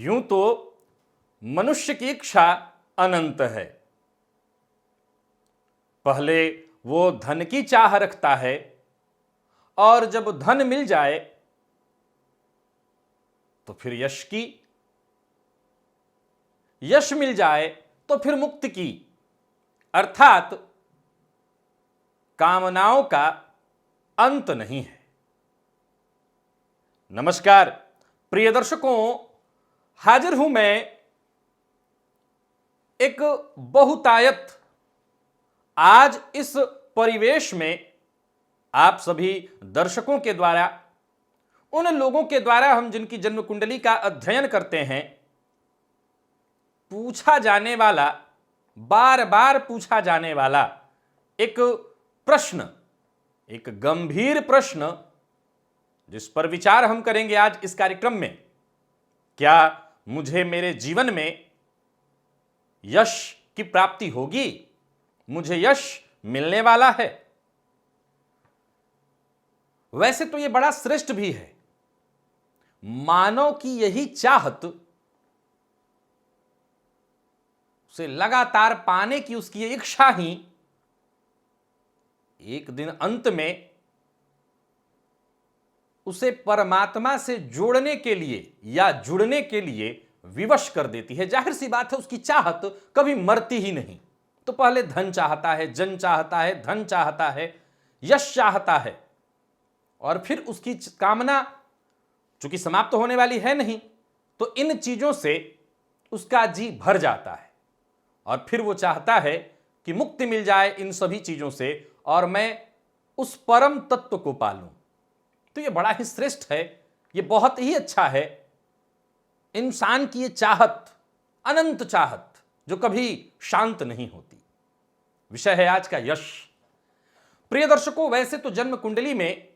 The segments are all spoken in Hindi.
यूं तो मनुष्य की इच्छा अनंत है। पहले वो धन की चाह रखता है और जब धन मिल जाए तो फिर यश की, यश मिल जाए तो फिर मुक्ति की, अर्थात कामनाओं का अंत नहीं है। नमस्कार प्रिय दर्शकों, हाजिर हूं मैं एक बहुतायत आज इस परिवेश में आप सभी दर्शकों के द्वारा, उन लोगों के द्वारा हम जिनकी जन्म कुंडली का अध्ययन करते हैं, पूछा जाने वाला, बार बार पूछा जाने वाला एक प्रश्न, एक गंभीर प्रश्न जिस पर विचार हम करेंगे आज इस कार्यक्रम में। क्या मुझे मेरे जीवन में यश की प्राप्ति होगी? मुझे यश मिलने वाला है? वैसे तो यह बड़ा श्रेष्ठ भी है। मानव की यही चाहत, उसे लगातार पाने की उसकी ये इच्छा ही एक दिन अंत में उसे परमात्मा से जोड़ने के लिए या जुड़ने के लिए विवश कर देती है। जाहिर सी बात है, उसकी चाहत कभी मरती ही नहीं। तो पहले धन चाहता है, जन चाहता है, धन चाहता है, यश चाहता है, और फिर उसकी कामना चूंकि समाप्त होने वाली है नहीं, तो इन चीजों से उसका जी भर जाता है और फिर वो चाहता है कि मुक्ति मिल जाए इन सभी चीजों से और मैं उस परम तत्व को पालूं। तो ये बड़ा ही श्रेष्ठ है, ये बहुत ही अच्छा है। इंसान की ये चाहत, अनंत चाहत जो कभी शांत नहीं होती। विषय है आज का यश। प्रिय दर्शकों, वैसे तो जन्म कुंडली में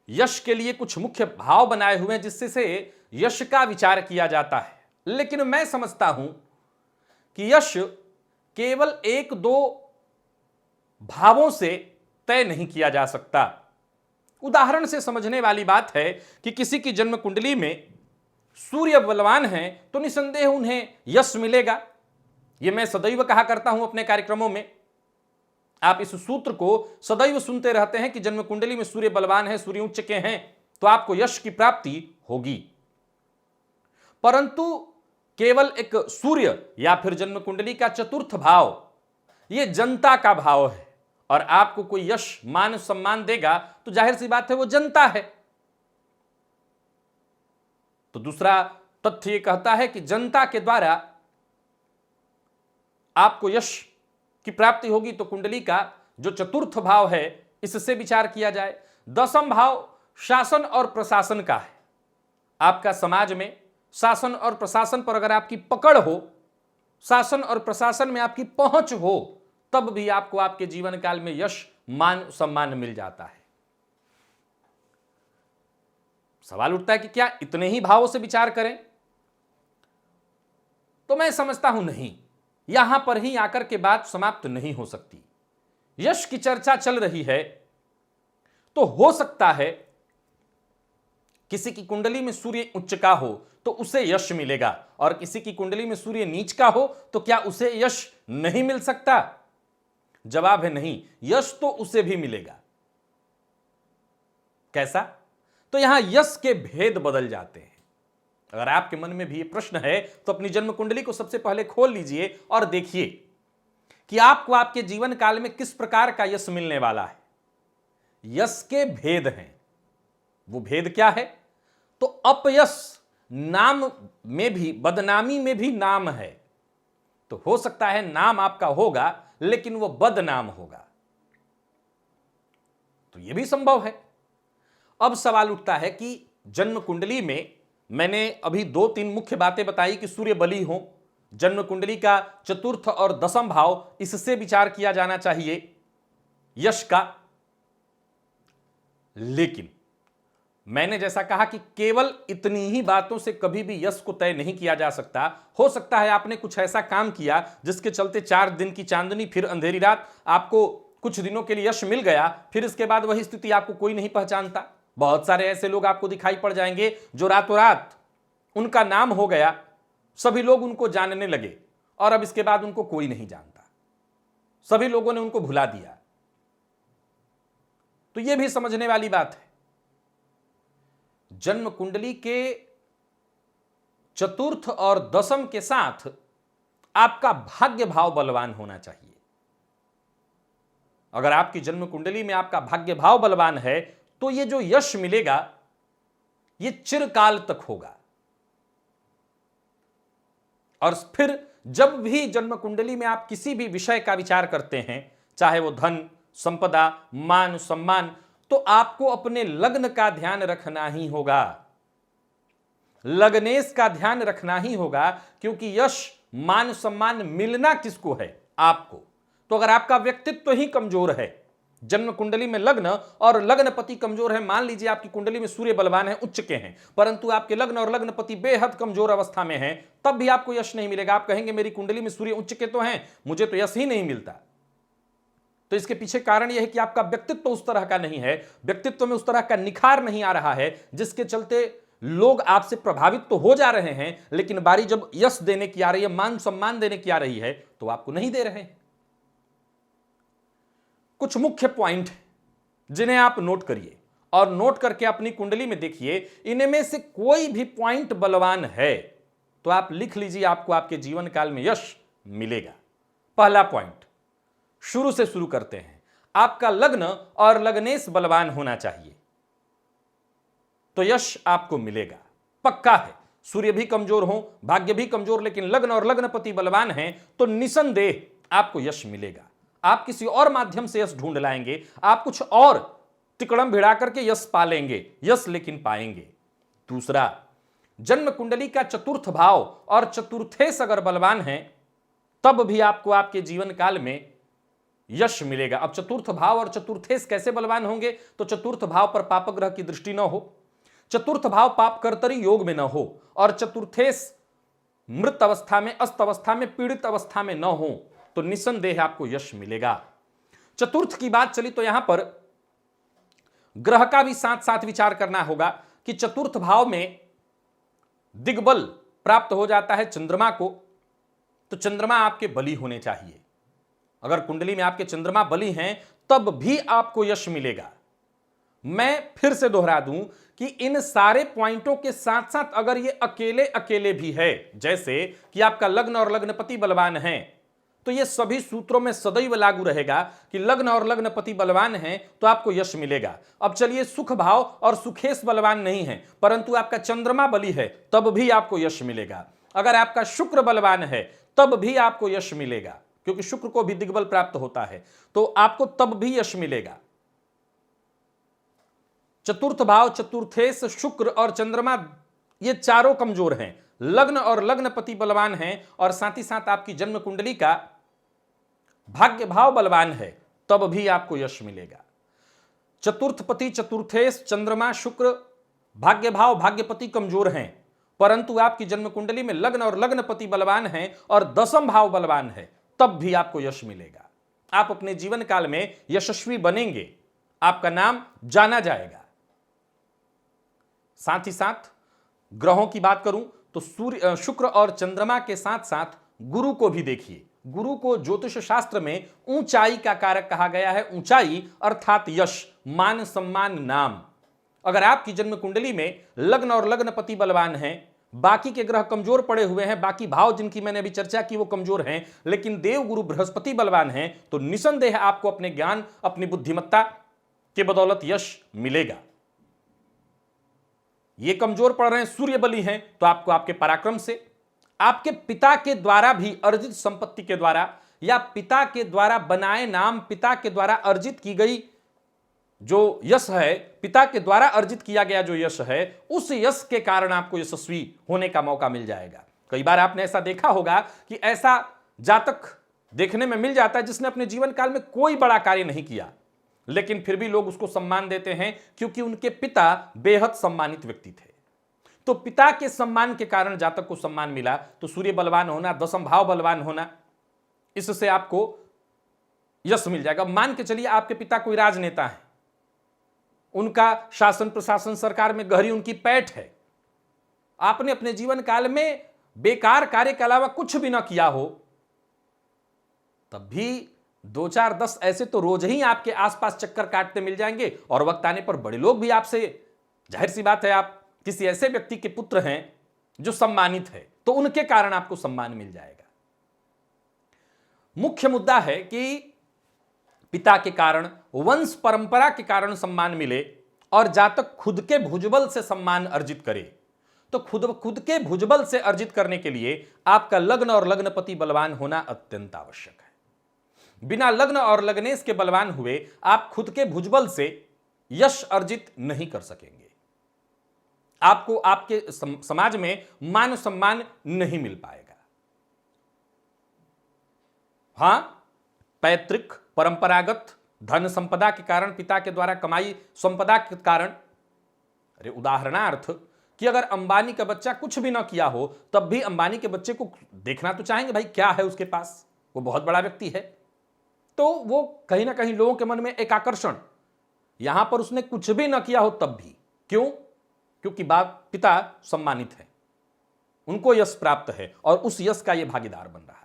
यश के लिए कुछ मुख्य भाव बनाए हुए हैं जिससे से यश का विचार किया जाता है, लेकिन मैं समझता हूं कि यश केवल एक दो भावों से तय नहीं किया जा सकता। उदाहरण से समझने वाली बात है कि किसी की जन्म कुंडली में सूर्य बलवान है तो निसंदेह उन्हें यश मिलेगा। यह मैं सदैव कहा करता हूं अपने कार्यक्रमों में। आप इस सूत्र को सदैव सुनते रहते हैं कि जन्म कुंडली में सूर्य बलवान है, सूर्य उच्च के हैं तो आपको यश की प्राप्ति होगी। परंतु केवल एक सूर्य या फिर जन्म कुंडली का चतुर्थ भाव, यह जनता का भाव है और आपको कोई यश मान सम्मान देगा तो जाहिर सी बात है वो जनता है। तो दूसरा तथ्य यह कहता है कि जनता के द्वारा आपको यश की प्राप्ति होगी, तो कुंडली का जो चतुर्थ भाव है इससे विचार किया जाए। दसम भाव शासन और प्रशासन का है। आपका समाज में शासन और प्रशासन पर अगर आपकी पकड़ हो, शासन और प्रशासन में आपकी पहुंच हो, तब भी आपको आपके जीवन काल में यश मान सम्मान मिल जाता है। सवाल उठता है कि क्या इतने ही भावों से विचार करें? तो मैं समझता हूं नहीं, यहां पर ही आकर के बात समाप्त नहीं हो सकती। यश की चर्चा चल रही है तो हो सकता है किसी की कुंडली में सूर्य उच्च का हो तो उसे यश मिलेगा, और किसी की कुंडली में सूर्य नीच का हो तो क्या उसे यश नहीं मिल सकता? जवाब है नहीं, यश तो उसे भी मिलेगा। कैसा? तो यहां यश के भेद बदल जाते हैं। अगर आपके मन में भी यह प्रश्न है तो अपनी जन्म कुंडली को सबसे पहले खोल लीजिए और देखिए कि आपको आपके जीवन काल में किस प्रकार का यश मिलने वाला है। यश के भेद हैं। वो भेद क्या है? तो अपयश नाम में भी, बदनामी में भी नाम है। तो हो सकता है नाम आपका होगा लेकिन वो बदनाम होगा, तो यह भी संभव है। अब सवाल उठता है कि जन्म कुंडली में मैंने अभी दो तीन मुख्य बातें बताई कि सूर्य बली हो, जन्म कुंडली का चतुर्थ और दसम भाव, इससे विचार किया जाना चाहिए यश का। लेकिन मैंने जैसा कहा कि केवल इतनी ही बातों से कभी भी यश को तय नहीं किया जा सकता। हो सकता है आपने कुछ ऐसा काम किया जिसके चलते 4 दिन की चांदनी फिर अंधेरी रात, आपको कुछ दिनों के लिए यश मिल गया, फिर इसके बाद वही स्थिति आपको कोई नहीं पहचानता। बहुत सारे ऐसे लोग आपको दिखाई पड़ जाएंगे जो रातों रात उनका नाम हो गया, सभी लोग उनको जानने लगे और अब इसके बाद उनको कोई नहीं जानता, सभी लोगों ने उनको भुला दिया। तो यह भी समझने वाली बात है, जन्म कुंडली के चतुर्थ और दशम के साथ आपका भाग्य भाव बलवान होना चाहिए। अगर आपकी जन्म कुंडली में आपका भाग्य भाव बलवान है तो यह जो यश मिलेगा यह चिरकाल तक होगा। और फिर जब भी जन्म कुंडली में आप किसी भी विषय का विचार करते हैं, चाहे वो धन, संपदा, मान, सम्मान, तो आपको अपने लग्न का ध्यान रखना ही होगा, लग्नेश का ध्यान रखना ही होगा, क्योंकि यश, मान, सम्मान मिलना किसको है? आपको। तो अगर आपका व्यक्तित्व ही कमजोर है, जन्म कुंडली में लग्न और लग्नपति कमजोर है, मान लीजिए आपकी कुंडली में सूर्य बलवान है, उच्च के हैं, परंतु आपके लग्न और लग्नपति बेहद कमजोर अवस्था में हैं, तब भी आपको यश नहीं मिलेगा। आप कहेंगे मेरी कुंडली में सूर्य उच्च के तो हैं, मुझे तो यश ही नहीं मिलता। तो इसके पीछे कारण यह है कि आपका व्यक्तित्व उस तरह का नहीं है, व्यक्तित्व में उस तरह का निखार नहीं आ रहा है, जिसके चलते लोग आपसे प्रभावित तो हो जा रहे हैं, लेकिन बारी जब यश देने की आ रही है, मान सम्मान देने की आ रही है, तो आपको नहीं दे रहे हैं। कुछ मुख्य पॉइंट जिन्हें आप नोट करिए और नोट करके अपनी कुंडली में देखिए, इनमें से कोई भी पॉइंट बलवान है तो आप लिख लीजिए, आपको आपके जीवन काल में यश मिलेगा। पहला पॉइंट, शुरू से शुरू करते हैं, आपका लग्न और लग्नेश बलवान होना चाहिए तो यश आपको मिलेगा, पक्का है। सूर्य भी कमजोर हो, भाग्य भी कमजोर, लेकिन लग्न और लग्नपति बलवान हैं तो निसंदेह आपको यश मिलेगा। आप किसी और माध्यम से यश ढूंढ लाएंगे, आप कुछ और तिकड़म भिड़ा करके यश पालेंगे, यश लेकिन पाएंगे। दूसरा, जन्म कुंडली का चतुर्थ भाव और चतुर्थेश अगर बलवान है तब भी आपको आपके जीवन काल में यश मिलेगा। अब चतुर्थ भाव और चतुर्थेश कैसे बलवान होंगे? तो चतुर्थ भाव पर पाप ग्रह की दृष्टि न हो, चतुर्थ भाव पाप कर्तरी योग में न हो, और चतुर्थेश मृत अवस्था में, अस्त अवस्था में, पीड़ित अवस्था में न हो, तो निसंदेह आपको यश मिलेगा। चतुर्थ की बात चली तो यहां पर ग्रह का भी साथ साथ विचार करना होगा कि चतुर्थ भाव में दिग्बल प्राप्त हो जाता है चंद्रमा को, तो चंद्रमा आपके बली होने चाहिए। अगर कुंडली में आपके चंद्रमा बली हैं तब भी आपको यश मिलेगा। मैं फिर से दोहरा दूं कि इन सारे पॉइंटों के साथ साथ अगर ये अकेले अकेले भी है, जैसे कि आपका लग्न और लग्नपति बलवान हैं, तो ये सभी सूत्रों में सदैव लागू रहेगा कि लग्न और लग्नपति बलवान हैं तो आपको यश मिलेगा। अब चलिए, सुख भाव और सुखेश बलवान नहीं है परंतु आपका चंद्रमा बली है, तब भी आपको यश मिलेगा। अगर आपका शुक्र बलवान है तब भी आपको यश मिलेगा, क्योंकि शुक्र को भी दिग्बल प्राप्त होता है, तो आपको तब भी यश मिलेगा। चतुर्थ भाव, चतुर्थेश, शुक्र और चंद्रमा, ये चारों कमजोर हैं, लग्न और लग्नपति बलवान हैं, और साथ ही साथ आपकी जन्म कुंडली का भाग्य भाव बलवान है, तब भी आपको यश मिलेगा। चतुर्थपति, चतुर्थेश, चंद्रमा, शुक्र, भाग्य भाव, भाग्यपति कमजोर हैं, परंतु आपकी जन्म कुंडली में लग्न और लग्नपति बलवान हैं और दशम भाव बलवान है, तब भी आपको यश मिलेगा। आप अपने जीवन काल में यशस्वी बनेंगे, आपका नाम जाना जाएगा। साथ ही साथ ग्रहों की बात करूं तो सूर्य, शुक्र और चंद्रमा के साथ साथ गुरु को भी देखिए। गुरु को ज्योतिष शास्त्र में ऊंचाई का कारक कहा गया है। ऊंचाई अर्थात यश, मान, सम्मान, नाम। अगर आपकी जन्म कुंडली में लग्न और लग्नपति बलवान हैं, बाकी के ग्रह कमजोर पड़े हुए हैं, बाकी भाव जिनकी मैंने अभी चर्चा की वो कमजोर हैं, लेकिन देव गुरु बृहस्पति बलवान हैं, तो निसंदेह आपको अपने ज्ञान, अपनी बुद्धिमत्ता के बदौलत यश मिलेगा। ये कमजोर पड़ रहे हैं, सूर्य बली हैं, तो आपको आपके पराक्रम से, आपके पिता के द्वारा भी अर्जित संपत्ति के द्वारा, या पिता के द्वारा बनाए नाम, पिता के द्वारा अर्जित की गई जो यश है, पिता के द्वारा अर्जित किया गया जो यश है, उस यश के कारण आपको यशस्वी होने का मौका मिल जाएगा। कई बार आपने ऐसा देखा होगा कि ऐसा जातक देखने में मिल जाता है जिसने अपने जीवन काल में कोई बड़ा कार्य नहीं किया, लेकिन फिर भी लोग उसको सम्मान देते हैं क्योंकि उनके पिता बेहद सम्मानित व्यक्ति थे। तो पिता के सम्मान के कारण जातक को सम्मान मिला। तो सूर्य बलवान होना, दशम भाव बलवान होना, इससे आपको यश मिल जाएगा। मान के चलिए आपके पिता कोई राजनेता है, उनका शासन प्रशासन सरकार में गहरी उनकी पैठ है, आपने अपने जीवन काल में बेकार कार्य के अलावा कुछ भी ना किया हो, तब भी 2 4 10 ऐसे तो रोज ही आपके आसपास चक्कर काटते मिल जाएंगे। और वक्त आने पर बड़े लोग भी आपसे, जाहिर सी बात है आप किसी ऐसे व्यक्ति के पुत्र हैं जो सम्मानित है, तो उनके कारण आपको सम्मान मिल जाएगा। मुख्य मुद्दा है कि पिता के कारण, वंश परंपरा के कारण सम्मान मिले, और जातक खुद के भुजबल से सम्मान अर्जित करे, तो खुद के भुजबल से अर्जित करने के लिए आपका लग्न और लग्नपति बलवान होना अत्यंत आवश्यक है। बिना लग्न और लग्नेश के बलवान हुए आप खुद के भुजबल से यश अर्जित नहीं कर सकेंगे। आपको आपके समाज में मान सम्मान नहीं मिल पाएगा। हां, पैतृक परंपरागत धन संपदा के कारण, पिता के द्वारा कमाई संपदा के कारण, अरे उदाहरणार्थ कि अगर अंबानी का बच्चा कुछ भी ना किया हो तब भी अंबानी के बच्चे को देखना तो चाहेंगे, भाई क्या है उसके पास, वो बहुत बड़ा व्यक्ति है, तो वो कहीं ना कहीं लोगों के मन में एक आकर्षण। यहां पर उसने कुछ भी ना किया हो तब भी, क्यों? क्योंकि बाप पिता सम्मानित है, उनको यश प्राप्त है और उस यश का ये भागीदार बन रहा है।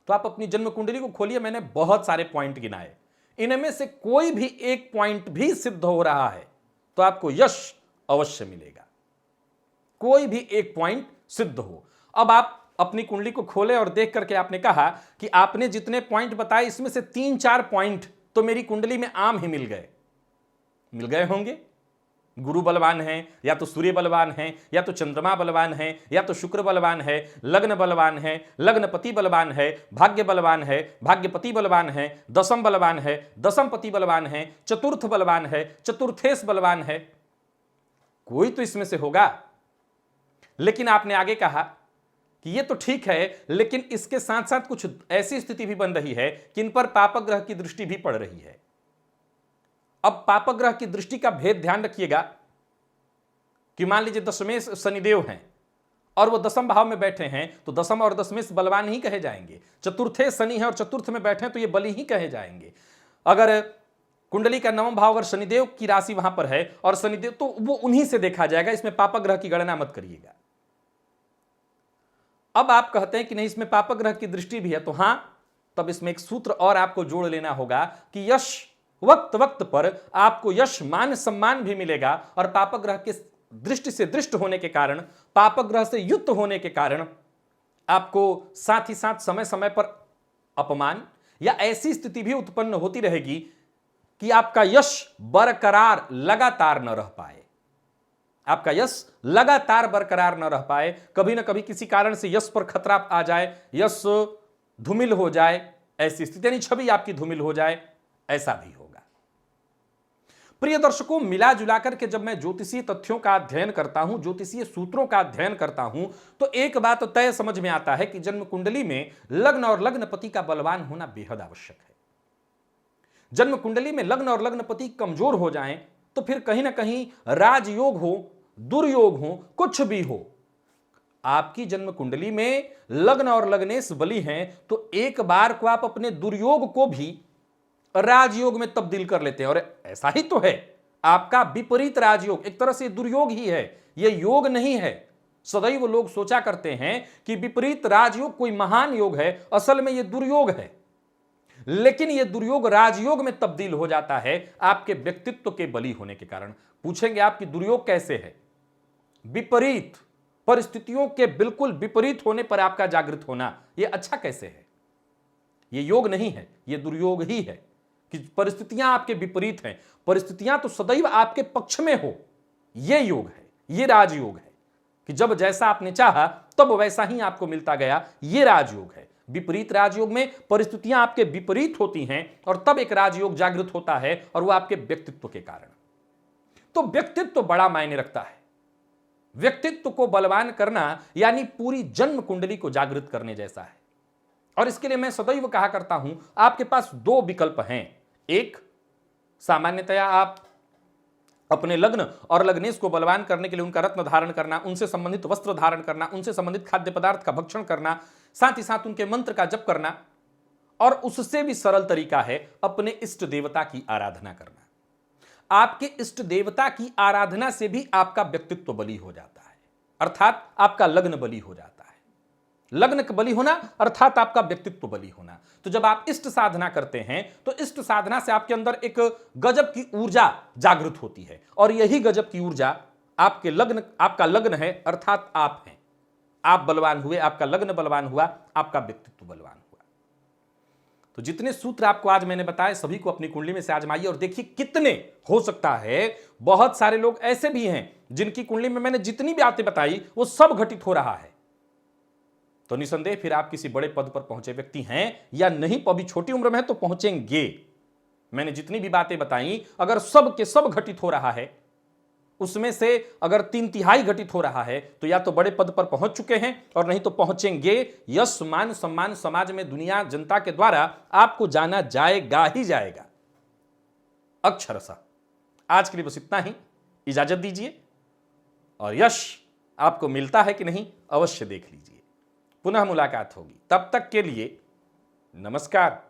तो आप अपनी जन्म कुंडली को खोलिए, मैंने बहुत सारे पॉइंट गिनाए, इनमें से कोई भी एक पॉइंट भी सिद्ध हो रहा है तो आपको यश अवश्य मिलेगा, कोई भी एक पॉइंट सिद्ध हो। अब आप अपनी कुंडली को खोले और देख करके आपने कहा कि आपने जितने पॉइंट बताए इसमें से 3 4 पॉइंट तो मेरी कुंडली में आम ही मिल गए होंगे। गुरु बलवान है, या तो सूर्य बलवान है, या तो चंद्रमा बलवान है, या तो शुक्र बलवान है, लग्न बलवान है, लग्नपति बलवान है, भाग्य बलवान है, भाग्यपति बलवान है, दशम बलवान है, दशमपति बलवान है, चतुर्थ बलवान है, चतुर्थेश बलवान है, कोई तो इसमें से होगा। लेकिन आपने आगे कहा कि ये तो ठीक है, लेकिन इसके साथ साथ कुछ ऐसी स्थिति भी बन रही है कि इन पर पापग्रह की दृष्टि भी पड़ रही है। अब पापग्रह की दृष्टि का भेद ध्यान रखिएगा कि मान लीजिए दशमेश शनिदेव हैं और वो दशम भाव में बैठे हैं, तो दशम और दशमेश बलवान ही कहे जाएंगे। चतुर्थे शनि है और चतुर्थ में बैठे हैं तो ये बली ही कहे जाएंगे। अगर कुंडली का 9वां भाव अगर शनिदेव की राशि वहां पर है और शनिदेव, तो वो उन्हीं से देखा जाएगा, इसमें पापग्रह की गणना मत करिएगा। अब आप कहते हैं कि नहीं इसमें पापग्रह की दृष्टि भी है, तो हां, तब इसमें एक सूत्र और आपको जोड़ लेना होगा कि यश वक्त वक्त पर आपको यश मान सम्मान भी मिलेगा, और पापग्रह के दृष्टि से दृष्ट होने के कारण, पापग्रह से युक्त होने के कारण आपको साथ ही साथ समय समय पर अपमान या ऐसी स्थिति भी उत्पन्न होती रहेगी कि आपका यश बरकरार लगातार न रह पाए, आपका यश लगातार बरकरार न रह पाए, कभी ना कभी किसी कारण से यश पर खतरा आ जाए, यश धूमिल हो जाए, ऐसी स्थिति यानी छवि आपकी धूमिल हो जाए, ऐसा भी होगा। प्रिय दर्शकों, मिला जुला करके जब मैं ज्योतिषीय तथ्यों का अध्ययन करता हूं, ज्योतिषीय सूत्रों का अध्ययन करता हूं, तो एक बात तय समझ में आता है कि जन्म कुंडली में लग्न और लग्नपति का बलवान होना बेहद आवश्यक है। जन्म कुंडली में लग्न और लग्नपति कमजोर हो जाएं तो फिर कहीं ना कहीं राजयोग हो, दुर्योग हो, कुछ भी हो, आपकी जन्म कुंडली में लग्न और लग्नेश बली हैं तो एक बार को आप अपने दुर्योग को भी राजयोग में तब्दील कर लेते हैं। और ऐसा ही तो है, आपका विपरीत राजयोग एक तरह से दुर्योग ही है, यह योग नहीं है। सदैव लोग सोचा करते हैं कि विपरीत राजयोग कोई महान योग है, असल में यह दुर्योग है। लेकिन यह दुर्योग राजयोग में तब्दील हो जाता है आपके व्यक्तित्व के बली होने के कारण। पूछेंगे आप कि दुर्योग कैसे है? विपरीत परिस्थितियों के बिल्कुल विपरीत होने पर आपका जागृत होना, यह अच्छा कैसे है? यह योग नहीं है, यह दुर्योग ही है कि परिस्थितियां आपके विपरीत हैं। परिस्थितियां तो सदैव आपके पक्ष में हो, यह योग है, यह राजयोग है कि जब जैसा आपने चाहा तब वैसा ही आपको मिलता गया, यह राजयोग है। विपरीत राजयोग में परिस्थितियां आपके विपरीत होती हैं और तब एक राजयोग जागृत होता है, और वह आपके व्यक्तित्व के कारण। तो व्यक्तित्व बड़ा मायने रखता है। व्यक्तित्व को बलवान करना यानी पूरी जन्म कुंडली को जागृत करने जैसा है। और इसके लिए मैं सदैव कहा करता हूं, आपके पास 2 विकल्प हैं। एक, सामान्यतया आप अपने लग्न और लग्नेश को बलवान करने के लिए उनका रत्न धारण करना, उनसे संबंधित वस्त्र धारण करना, उनसे संबंधित खाद्य पदार्थ का भक्षण करना, साथ ही साथ उनके मंत्र का जप करना, और उससे भी सरल तरीका है अपने इष्ट देवता की आराधना करना। आपके इष्ट देवता की आराधना से भी आपका व्यक्तित्व बली हो जाता है। अर्थात आपका लग्न बली हो जाता है। लग्न का बली होना अर्थात आपका व्यक्तित्व बली होना। तो जब आप इष्ट साधना करते हैं तो इष्ट साधना से आपके अंदर एक गजब की ऊर्जा जागृत होती है, और यही गजब की ऊर्जा आपके लग्न, आपका लग्न है अर्थात आप हैं। आप बलवान हुए, आपका लग्न बलवान हुआ, आपका व्यक्तित्व बलवान हुआ। तो जितने सूत्र आपको आज मैंने बताए सभी को अपनी कुंडली में से आजमाइए और देखिए कितने हो सकता है। बहुत सारे लोग ऐसे भी हैं जिनकी कुंडली में मैंने जितनी भी बातें बताई वो सब घटित हो रहा है। तो निसंदेह फिर आप किसी बड़े पद पर पहुंचे व्यक्ति हैं या नहीं, अभी छोटी उम्र में है तो पहुंचेंगे। मैंने जितनी भी बातें बताई अगर सब के सब घटित हो रहा है, उसमें से अगर 3/3 घटित हो रहा है तो या तो बड़े पद पर पहुंच चुके हैं और नहीं तो पहुंचेंगे। यश मान सम्मान समाज में दुनिया जनता के द्वारा आपको जाना जाएगा ही जाएगा अक्षरशः। आज के लिए बस इतना ही, इजाजत दीजिए। और यश आपको मिलता है कि नहीं अवश्य देख लीजिए। पुनः मुलाकात होगी, तब तक के लिए नमस्कार।